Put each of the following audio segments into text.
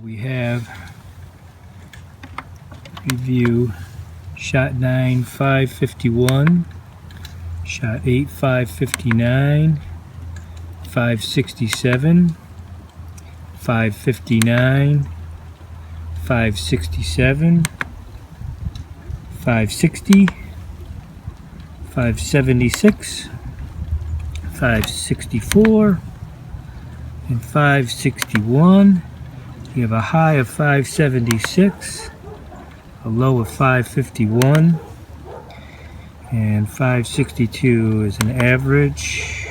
We have review shot 9 551, shot 8 559, 567, 559, 567, 560, 576, 564, and 561. You have a high of 576, a low of 551, and 562 is an average.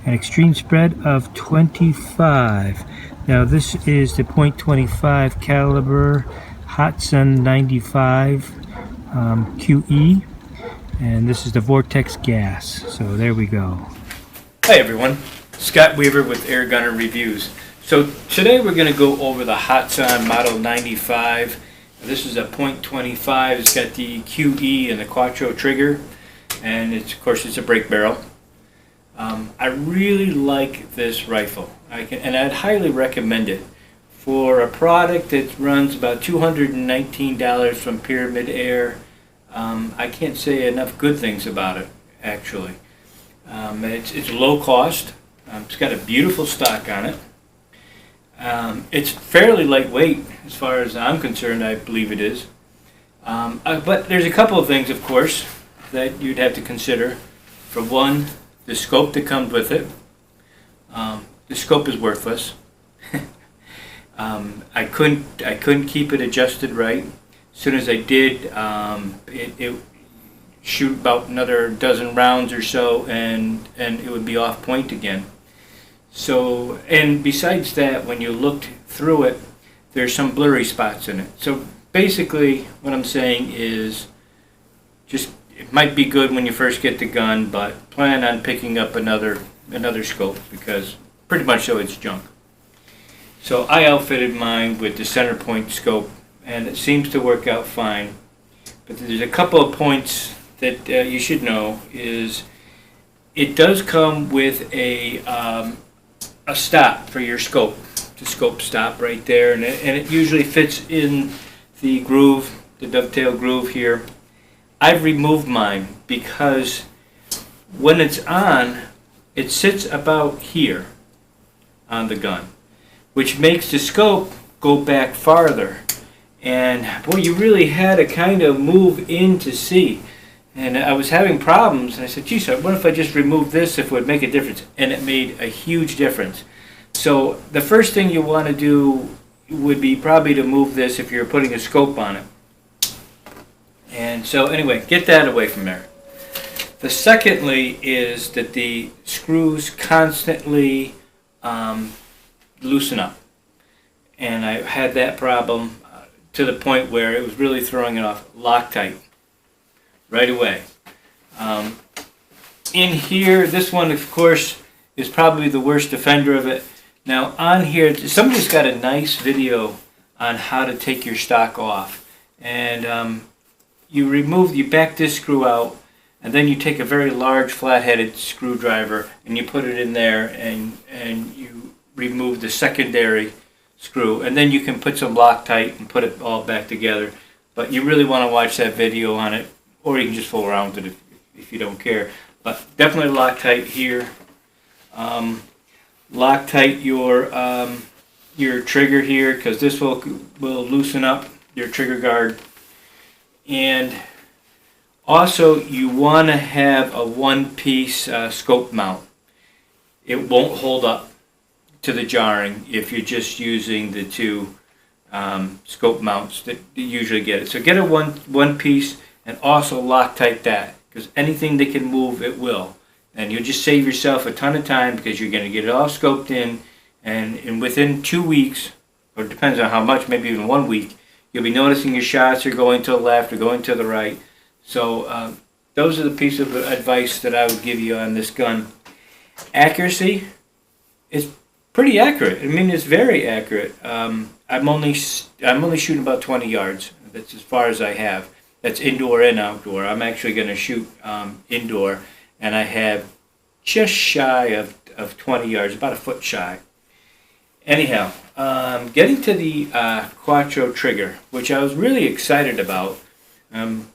An extreme spread of 25. Now this is the .25 caliber Hatsan 95 QE, and this is the vortex gas. So there we go. Hi everyone, Scott Weaver with Air Gunner Reviews. So today we're going to go over the Hatsan Model 95. This is a .25. It's got the QE and the Quattro trigger, and of course it's a break barrel. I really like this rifle, and I'd highly recommend it for a product that runs about $219 from Pyramid Air. I can't say enough good things about it, actually. It's low cost. It's got a beautiful stock on it. It's fairly lightweight as far as I'm concerned. I believe it is. But there's a couple of things, of course, that you'd have to consider. For one, the scope that comes with it. The scope is worthless. I couldn't keep it adjusted right. As soon as I did, it shoot about another dozen rounds or so, and it would be off point again. So, and besides that, when you looked through it, there's some blurry spots in it. So basically, what I'm saying is, it might be good when you first get the gun, but plan on picking up another scope, because pretty much so it's junk. So I outfitted mine with the center point scope, and it seems to work out fine. But there's a couple of points that you should know. Is it does come with a stop for your scope, the scope stop right there, and it usually fits in the groove, the dovetail groove here. I've removed mine because when it's on, it sits about here on the gun, which makes the scope go back farther. And boy, you really had to kind of move in to see. And I was having problems, and I said, geez, what if I just removed this, if it would make a difference? And it made a huge difference. So the first thing you want to do would be probably to move this if you're putting a scope on it. And so anyway, get that away from there. The secondly is that the screws constantly loosen up. And I had that problem to the point where it was really throwing it off. Loctite right away. In here, this one, of course, is probably the worst offender of it. Now, on here, somebody's got a nice video on how to take your stock off. And you back this screw out, and then you take a very large flat-headed screwdriver, and you put it in there, and you remove the secondary screw, and then you can put some Loctite and put it all back together. But you really want to watch that video on it, or you can just fool around with it if you don't care. But definitely Loctite here. Loctite your trigger here, because this will loosen up your trigger guard. And also, you want to have a one-piece scope mount. It won't hold up to the jarring if you're just using the two scope mounts that you usually get it. So get a one piece, and also Loctite that, because anything that can move, it will. And you'll just save yourself a ton of time, because you're going to get it all scoped in, and within 2 weeks, or it depends on how much, maybe even 1 week, you'll be noticing your shots are going to the left or going to the right. So those are the pieces of advice that I would give you on this gun. Accuracy is pretty accurate. I mean, it's very accurate. I'm only shooting about 20 yards. That's as far as I have. That's indoor and outdoor. I'm actually going to shoot indoor, and I have just shy of 20 yards, about a foot shy. Anyhow, getting to the Quattro trigger, which I was really excited about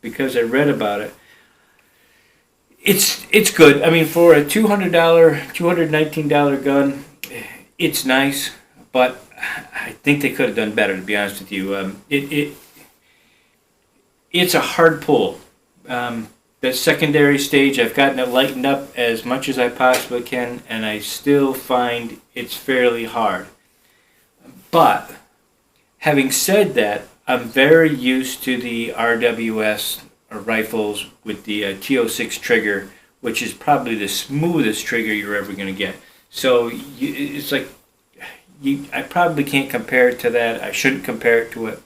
because I read about it. It's good. I mean, for a $219 gun, it's nice, but I think they could have done better. To be honest with you, it's a hard pull. The secondary stage, I've gotten it lightened up as much as I possibly can, and I still find it's fairly hard. But having said that, I'm very used to the RWS rifles with the T06 trigger, which is probably the smoothest trigger you're ever going to get. So it's like I probably can't compare it to that. I shouldn't compare it to it.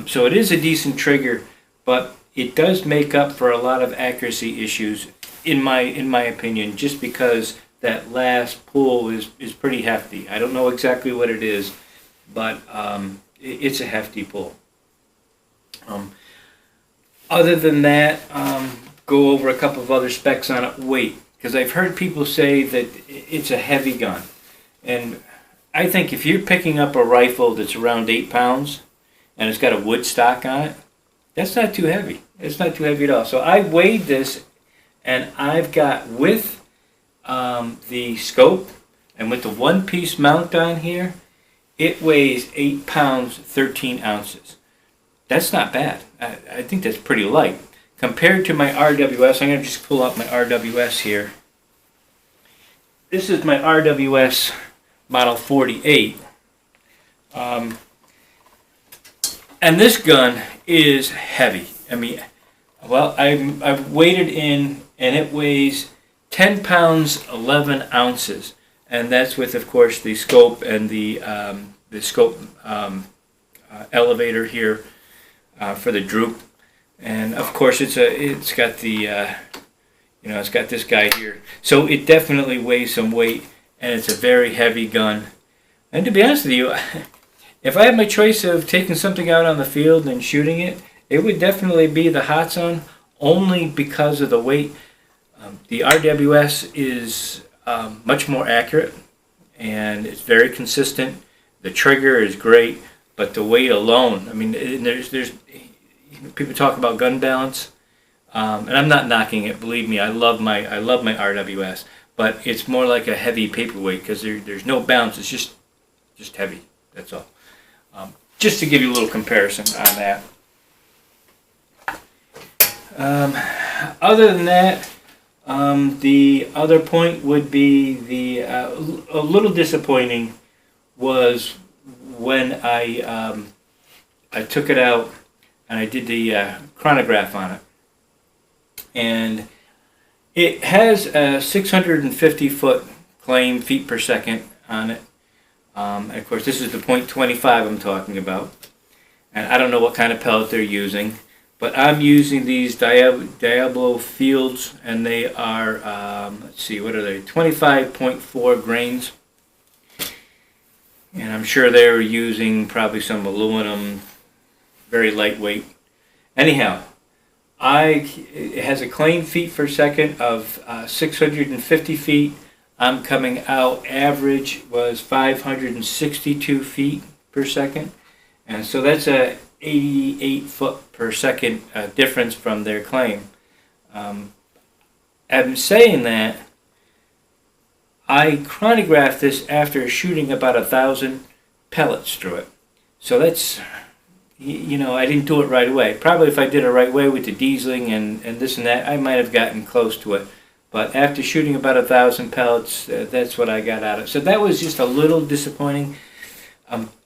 So it is a decent trigger, but it does make up for a lot of accuracy issues, in my opinion, just because that last pull is pretty hefty. I don't know exactly what it is, but it's a hefty pull. Other than that, go over a couple of other specs on it. Weight, because I've heard people say that it's a heavy gun, and I think if you're picking up a rifle that's around 8 pounds and it's got a wood stock on it, that's not too heavy. It's not too heavy at all. So I weighed this, and I've got with the scope and with the one-piece mount on here, it weighs 8 pounds 13 ounces. That's not bad. I think that's pretty light compared to my RWS. I'm going to just pull up my RWS here. This is my RWS Model 48. And this gun is heavy. I mean, well, I've weighed it in, and it weighs 10 pounds 11 ounces, and that's with, of course, the scope and the scope elevator here for the droop, and of course it's got the it's got this guy here, so it definitely weighs some weight, and it's a very heavy gun. And to be honest with you, if I had my choice of taking something out on the field and shooting it, it would definitely be the Hatsan, only because of the weight. The RWS is much more accurate, and it's very consistent. The trigger is great, but the weight alone, I mean, there's people talk about gun balance, and I'm not knocking it. Believe me, I love my RWS, but it's more like a heavy paperweight because there's no bounce. It's just heavy. That's all. Just to give you a little comparison on that. Other than that, the other point would be a little disappointing was when I took it out and I did the chronograph on it, and it has a 650 foot claim feet per second on it. And of course, this is the .25 I'm talking about, and I don't know what kind of pellet they're using, but I'm using these Diablo Fields, and they are, let's see, what are they, 25.4 grains, and I'm sure they're using probably some aluminum, very lightweight. Anyhow, it has a claim feet per second of 650 feet. I'm coming out, average was 562 feet per second. And so that's a 88 foot per second difference from their claim. I'm saying that I chronographed this after shooting about 1,000 pellets through it. So that's, I didn't do it right away. Probably if I did it right way with the dieseling and this and that, I might have gotten close to it. But after shooting about 1,000 pellets, that's what I got out of it. So that was just a little disappointing.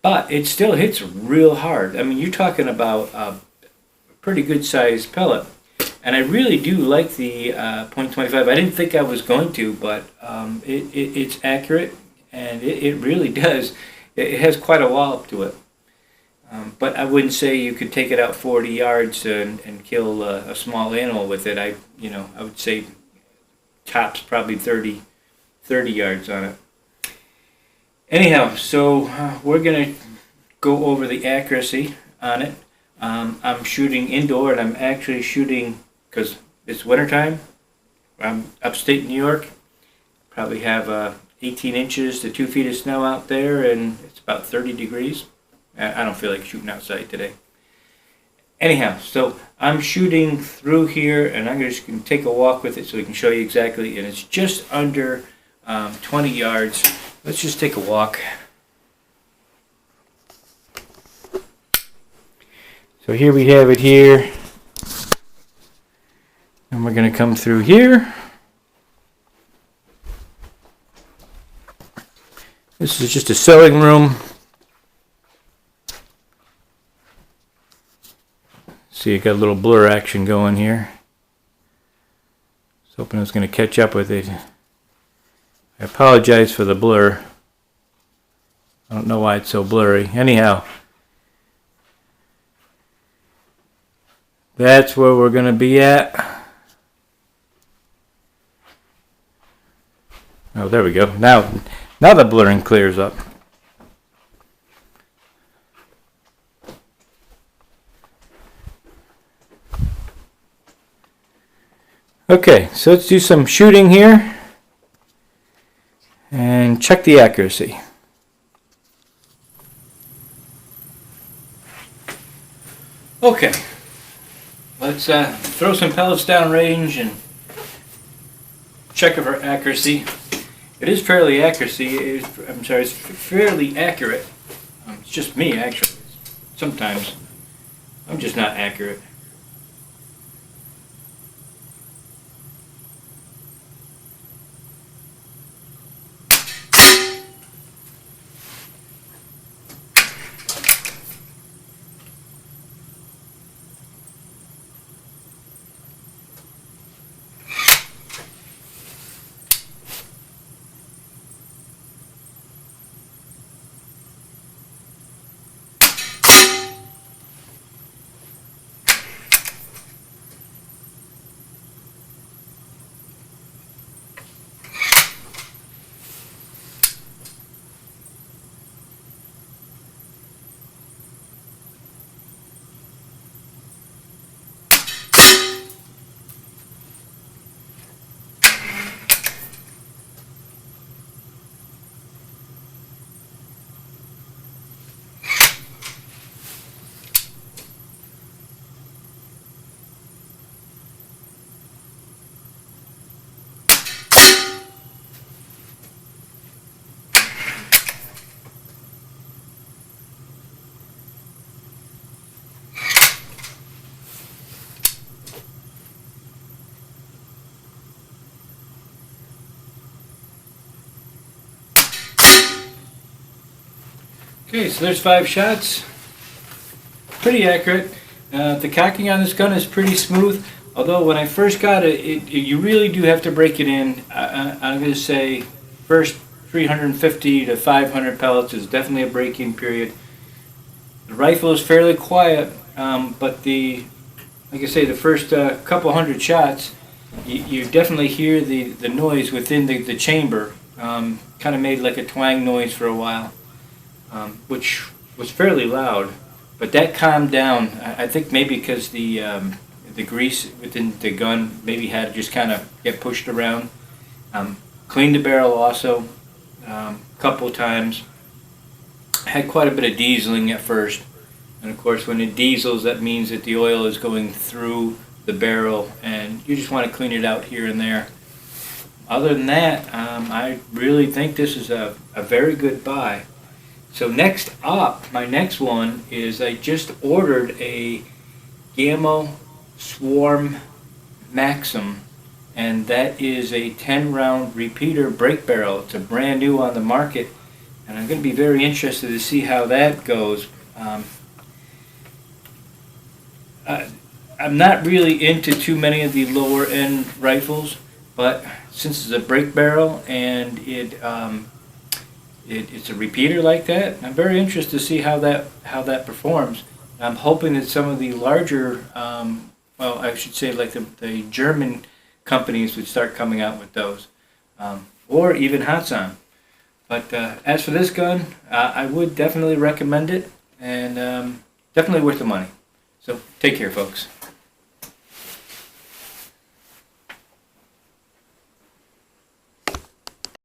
But it still hits real hard. I mean, you're talking about a pretty good sized pellet. And I really do like the .25. I didn't think I was going to, but it's accurate, and it really does. It has quite a wallop to it. But I wouldn't say you could take it out 40 yards and kill a small animal with it. I would say tops probably 30 yards on it. Anyhow, so we're going to go over the accuracy on it. I'm shooting indoor, and I'm actually shooting, because it's wintertime. I'm upstate New York. Probably have 18 inches to 2 feet of snow out there, and it's about 30 degrees. I don't feel like shooting outside today. Anyhow, so I'm shooting through here, and I'm just going to take a walk with it so we can show you exactly. And it's just under 20 yards. Let's just take a walk. So here we have it here. And we're going to come through here. This is just a sewing room. See, you got a little blur action going here. I was hoping I was going to catch up with it. I apologize for the blur. I don't know why it's so blurry. Anyhow, that's where we're going to be at. Oh, there we go. Now the blurring clears up. Okay, so let's do some shooting here and check the accuracy. Okay, let's throw some pellets down range and check for accuracy. It is fairly it's fairly accurate. It's just me, actually. Sometimes I'm just not accurate. Okay, so there's 5 shots. Pretty accurate. The cocking on this gun is pretty smooth, although when I first got it, you really do have to break it in. I'm going to say first 350 to 500 pellets is definitely a break-in period. The rifle is fairly quiet, but like I say, the first couple hundred shots, you definitely hear the noise within the chamber. Kind of made like a twang noise for a while. Which was fairly loud, but that calmed down. I think maybe because the grease within the gun maybe had to just kind of get pushed around. Cleaned the barrel also a couple times. Had quite a bit of dieseling at first, and of course when it diesels, that means that the oil is going through the barrel, and you just want to clean it out here and there. Other than that, I really think this is a very good buy. So next up, my next one is I just ordered a Gamma Swarm Maxim, and that is a 10-round repeater break barrel. It's a brand new on the market, and I'm going to be very interested to see how that goes. I'm not really into too many of the lower end rifles, but since it's a break barrel and it's a repeater like that, I'm very interested to see how that performs. I'm hoping that some of the larger, well, I should say like the German companies would start coming out with those, or even Hatsan. But as for this gun, I would definitely recommend it, and definitely worth the money. So take care, folks.